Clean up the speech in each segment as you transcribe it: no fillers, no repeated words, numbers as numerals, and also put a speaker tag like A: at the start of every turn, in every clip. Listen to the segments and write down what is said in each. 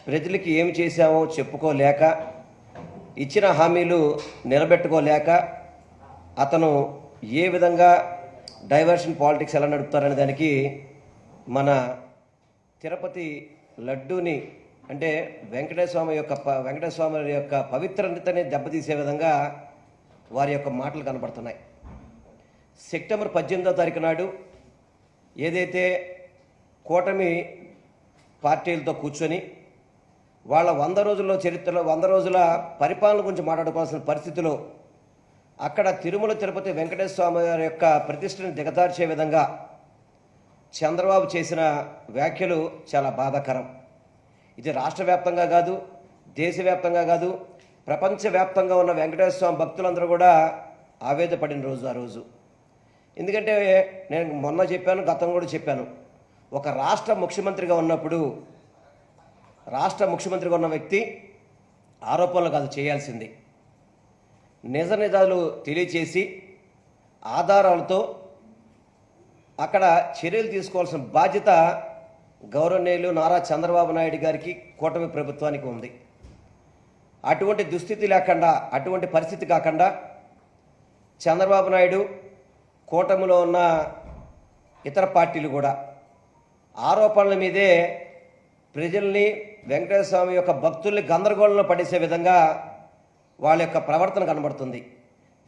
A: ప్రజలకి ఏమి చేశామో చెప్పుకోలేక, ఇచ్చిన హామీలు నిలబెట్టుకోలేక అతను ఏ విధంగా డైవర్షన్ పాలిటిక్స్ ఎలా నడుపుతారనే దానికి మన తిరుపతి లడ్డూని అంటే వెంకటేశ్వర స్వామి యొక్క పవిత్రతని దెబ్బతీసే విధంగా వారి యొక్క మాటలు కనబడుతున్నాయి. సెప్టెంబర్ 18వ తారీఖు నాడు ఏదైతే కూటమి పార్టీలతో కూర్చొని వాళ్ళ 100 రోజుల్లో చరిత్రలో 100 రోజుల పరిపాలన గురించి మాట్లాడుకోవాల్సిన పరిస్థితిలో అక్కడ తిరుమల తిరుపతి వెంకటేశ్వర స్వామి వారి యొక్క ప్రతిష్టని దిగజార్చే విధంగా చంద్రబాబు చేసిన వ్యాఖ్యలు చాలా బాధాకరం. ఇది రాష్ట్ర వ్యాప్తంగా కాదు, దేశవ్యాప్తంగా కాదు, ప్రపంచవ్యాప్తంగా ఉన్న వెంకటేశ్వర స్వామి భక్తులందరూ కూడా ఆవేదపడిన రోజు ఆ రోజు. ఎందుకంటే నేను మొన్న చెప్పాను, గతం కూడా చెప్పాను, ఒక రాష్ట్ర ముఖ్యమంత్రిగా ఉన్న వ్యక్తి ఆరోపణలు కాదు చేయాల్సింది, నిజ నిజాలు తెలియచేసి ఆధారాలతో అక్కడ చర్యలు తీసుకోవాల్సిన బాధ్యత గౌరవనీయులు నారా చంద్రబాబు నాయుడు గారికి, కూటమి ప్రభుత్వానికి ఉంది. అటువంటి దుస్థితి లేకుండా, అటువంటి పరిస్థితి కాకుండా చంద్రబాబు నాయుడు, కూటమిలో ఉన్న ఇతర పార్టీలు కూడా ఆరోపణల మీదే ప్రజల్ని, వెంకటేశ్వర స్వామి యొక్క భక్తుల్ని గందరగోళంలో పడేసే విధంగా వాళ్ళ యొక్క ప్రవర్తన కనబడుతుంది.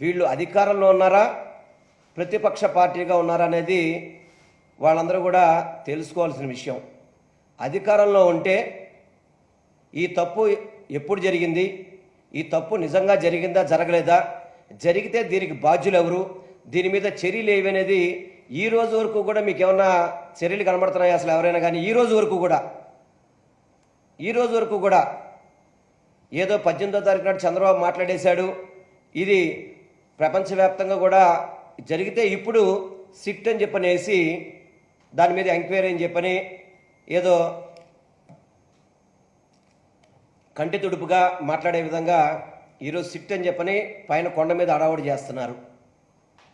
A: వీళ్ళు అధికారంలో ఉన్నారా, ప్రతిపక్ష పార్టీగా ఉన్నారా అనేది వాళ్ళందరూ కూడా తెలుసుకోవాల్సిన విషయం. అధికారంలో ఉంటే ఈ తప్పు ఎప్పుడు జరిగింది, ఈ తప్పు నిజంగా జరిగిందా జరగలేదా, జరిగితే దీనికి బాధ్యులు ఎవరు, దీని మీద చర్యలు ఏవి అనేది ఈ రోజు వరకు కూడా మీకు ఏమన్నా చర్యలు కనబడుతున్నాయి అసలు ఎవరైనా కానీ? ఈ రోజు వరకు కూడా ఏదో 18వ తారీఖు నాడు చంద్రబాబు మాట్లాడేశాడు, ఇది ప్రపంచవ్యాప్తంగా కూడా జరిగితే ఇప్పుడు సిట్ అని చెప్పనేసి దాని మీద ఎంక్వైరీ అని చెప్పని ఏదో కంటి తుడుపుగా మాట్లాడే విధంగా ఈరోజు సిట్ అని చెప్పని పైన కొండ మీద అడావుడి చేస్తున్నారు.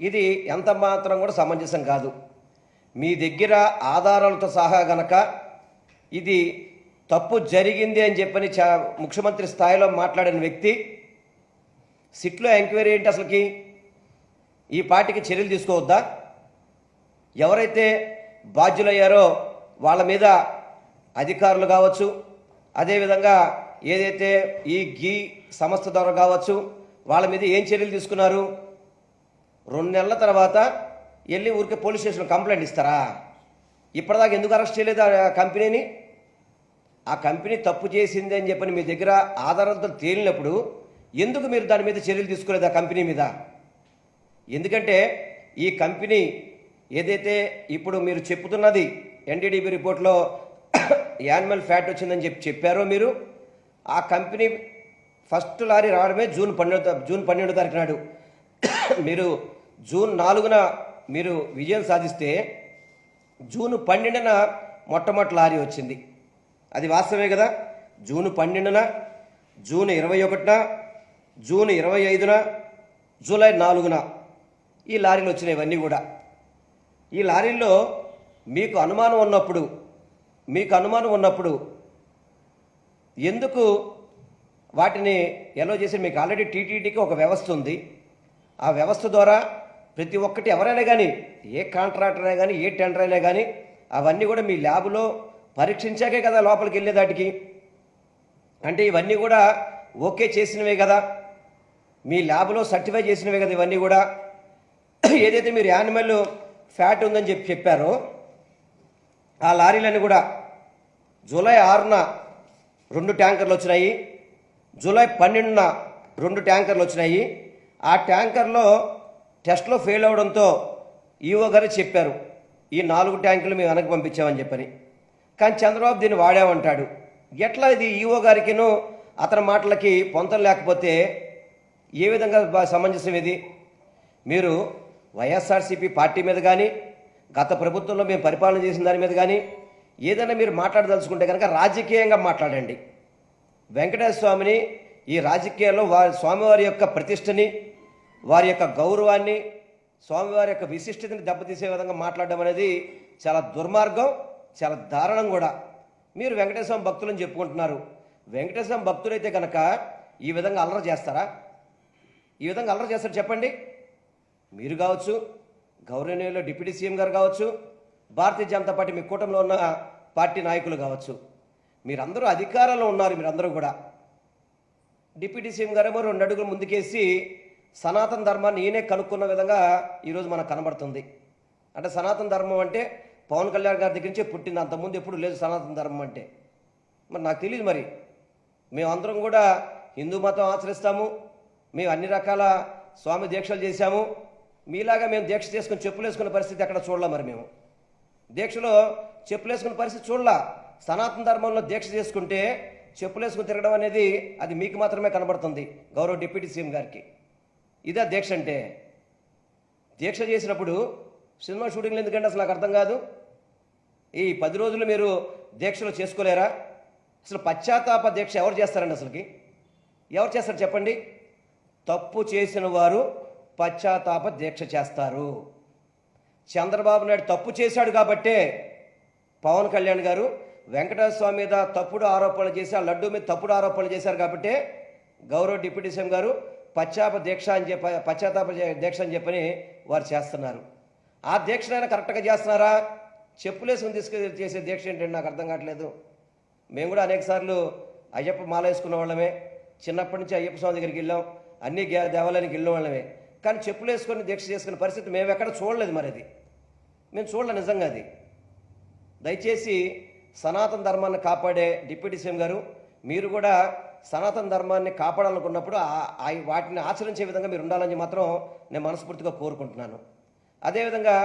A: ఇది ఎంత మాత్రం కూడా సమంజసం కాదు. మీ దగ్గర ఆధారాలతో సహా గనక ఇది తప్పు జరిగింది అని చెప్పని ముఖ్యమంత్రి స్థాయిలో మాట్లాడిన వ్యక్తి సిట్లో ఎంక్వైరీ ఏంటి అసలుకి? ఈ పార్టీకి చర్యలు తీసుకోవద్దా? ఎవరైతే బాధ్యులయ్యారో వాళ్ళ మీద అధికారులు కావచ్చు, అదేవిధంగా ఏదైతే ఈ సంస్థ ద్వారా కావచ్చు, వాళ్ళ మీద ఏం చర్యలు తీసుకున్నారు? 2 నెలల తర్వాత వెళ్ళి ఊరికే పోలీస్ స్టేషన్లో కంప్లైంట్ ఇస్తారా? ఇప్పటిదాకా ఎందుకు అరెస్ట్ చేయలేదు ఆ కంపెనీని? ఆ కంపెనీ తప్పు చేసింది అని చెప్పని మీ దగ్గర ఆధారాలతో తేలినప్పుడు ఎందుకు మీరు దాని మీద చర్యలు తీసుకోలేదు ఆ కంపెనీ మీద? ఎందుకంటే ఈ కంపెనీ ఏదైతే ఇప్పుడు మీరు చెప్పుతున్నది ఎన్డీడీబీ రిపోర్ట్లో యానిమల్ ఫ్యాట్ వచ్చిందని చెప్పారో మీరు, ఆ కంపెనీ ఫస్ట్ లారీ రావడమే జూన్ 12వ తారీఖు నాడు. మీరు జూన్ 4న మీరు విజయం సాధిస్తే జూన్ 12న మొట్టమొదటి లారీ వచ్చింది. అది వాస్తవమే కదా? జూన్ 12న, జూన్ 21న, జూన్ 25న, జూలై 4న ఈ లారీలు వచ్చినాయి. ఇవన్నీ కూడా ఈ లారీల్లో మీకు అనుమానం ఉన్నప్పుడు ఎందుకు వాటిని ఎలా చేసి? మీకు ఆల్రెడీ టీటీడీకి ఒక వ్యవస్థ ఉంది. ఆ వ్యవస్థ ద్వారా ప్రతి ఒక్కటి ఎవరైనా కానీ, ఏ కాంట్రాక్టర్ అయినా కానీ, ఏ టెండర్ అయినా కానీ అవన్నీ కూడా మీ ల్యాబ్లో పరీక్షించాకే కదా లోపలికి వెళ్ళేదాటికి. అంటే ఇవన్నీ కూడా ఓకే చేసినవే కదా, మీ ల్యాబ్లో సర్టిఫై చేసినవే కదా ఇవన్నీ కూడా. ఏదైతే మీరు యానిమల్ ఫ్యాట్ ఉందని చెప్పారో ఆ లారీలన్నీ కూడా జూలై 6న 2 ట్యాంకర్లు వచ్చినాయి, జూలై 12న 2 ట్యాంకర్లు వచ్చినాయి. ఆ ట్యాంకర్లో టెస్ట్లో ఫెయిల్ అవడంతో ఈఓ గారు చెప్పారు, ఈ 4 ట్యాంకులు మేము వెనక్కి పంపించామని చెప్పని. కానీ చంద్రబాబు దీన్ని వాడామంటాడు. ఎట్లా ఇది? ఈఓ గారికిను అతని మాటలకి పొంతం లేకపోతే ఏ విధంగా సమంజసం ఇది? మీరు వైఎస్ఆర్సీపీ పార్టీ మీద కానీ, గత ప్రభుత్వంలో మేము పరిపాలన చేసిన దాని మీద కానీ ఏదైనా మీరు మాట్లాడదలుచుకుంటే కనుక రాజకీయంగా మాట్లాడండి. వెంకటేశ్వర స్వామిని ఈ రాజకీయాల్లో స్వామివారి యొక్క ప్రతిష్టని, వారి యొక్క గౌరవాన్ని, స్వామివారి యొక్క విశిష్టతని దెబ్బతీసే విధంగా మాట్లాడడం అనేది చాలా దుర్మార్గం, చాలా దారుణం కూడా. మీరు వెంకటేశ్వర భక్తులని చెప్పుకుంటున్నారు. వెంకటేశ్వర భక్తులైతే కనుక ఈ విధంగా అల్లరి చేస్తారా? ఈ విధంగా అల్లరి చేస్తారు చెప్పండి? మీరు కావచ్చు, గౌరవనీయులు డిప్యూటీ సీఎం గారు కావచ్చు, భారతీయ జనతా పార్టీ మీ కూటమిలో ఉన్న పార్టీ నాయకులు కావచ్చు, మీరందరూ అధికారంలో ఉన్నారు. మీరందరూ కూడా డిప్యూటీ సీఎం గారేమో 2 అడుగులు ముందుకేసి సనాతన ధర్మాన్ని ఈయనే కనుక్కున్న విధంగా ఈరోజు మనకు కనబడుతుంది. అంటే సనాతన ధర్మం అంటే పవన్ కళ్యాణ్ గారి దగ్గర నుంచే పుట్టింది, అంతకుముందు ఎప్పుడు లేదు సనాతన ధర్మం అంటే. మరి నాకు తెలియదు. మరి మేమందరం కూడా హిందూ మతం ఆచరిస్తాము, మేము అన్ని రకాల స్వామి దీక్షలు చేశాము. మీలాగా మేము దీక్ష చేసుకుని చెప్పులు వేసుకునే పరిస్థితి ఎక్కడ చూడలే. మరి మేము దీక్షలో చెప్పులు వేసుకునే పరిస్థితి చూడలా. సనాతన ధర్మంలో దీక్ష చేసుకుంటే చెప్పులు వేసుకుని తిరగడం అనేది అది మీకు మాత్రమే కనబడుతుంది, గౌరవ డిప్యూటీ సీఎం గారికి. ఇదే దీక్ష అంటే? దీక్ష చేసినప్పుడు సినిమా షూటింగ్లు ఎందుకంటే అసలు నాకు అర్థం కాదు. ఈ 10 రోజులు మీరు దీక్షలు చేసుకోలేరా? అసలు పశ్చాత్తాప దీక్ష ఎవరు చేస్తారండి? అసలుకి ఎవరు చేస్తారు చెప్పండి? తప్పు చేసిన వారు పశ్చాత్తాప దీక్ష చేస్తారు. చంద్రబాబు నాయుడు తప్పు చేశాడు కాబట్టే పవన్ కళ్యాణ్ గారు వెంకటేశ్వర స్వామి మీద తప్పుడు ఆరోపణలు చేసి ఆ లడ్డూ మీద తప్పుడు ఆరోపణలు చేశారు కాబట్టే గౌరవ డిప్యూటీ సీఎం గారు పశ్చాత్తాప దీక్ష అని చెప్పని వారు చేస్తున్నారు. ఆ దీక్షనైనా కరెక్ట్గా చేస్తున్నారా? చెప్పులేసుకుని చేసే దీక్ష ఏంటంటే నాకు అర్థం కావట్లేదు. మేము కూడా అనేక సార్లు అయ్యప్ప మాల వేసుకున్న వాళ్ళమే, చిన్నప్పటి నుంచి అయ్యప్ప స్వామి దగ్గరికి వెళ్ళాం, అన్ని దేవాలయానికి వెళ్ళిన వాళ్ళమే. కానీ చెప్పులు వేసుకొని దీక్ష చేసుకునే పరిస్థితి మేము ఎక్కడ చూడలేదు. మరి అది మేము చూడలేదు నిజంగా. అది దయచేసి సనాతన ధర్మాన్ని కాపాడే డిప్యూటీ సీఎం గారు, మీరు కూడా సనాతన ధర్మాన్ని కాపాడాలనుకున్నప్పుడు వాటిని ఆచరించే విధంగా మీరు ఉండాలని మాత్రం నేను మనస్ఫూర్తిగా కోరుకుంటున్నాను. అదేవిధంగా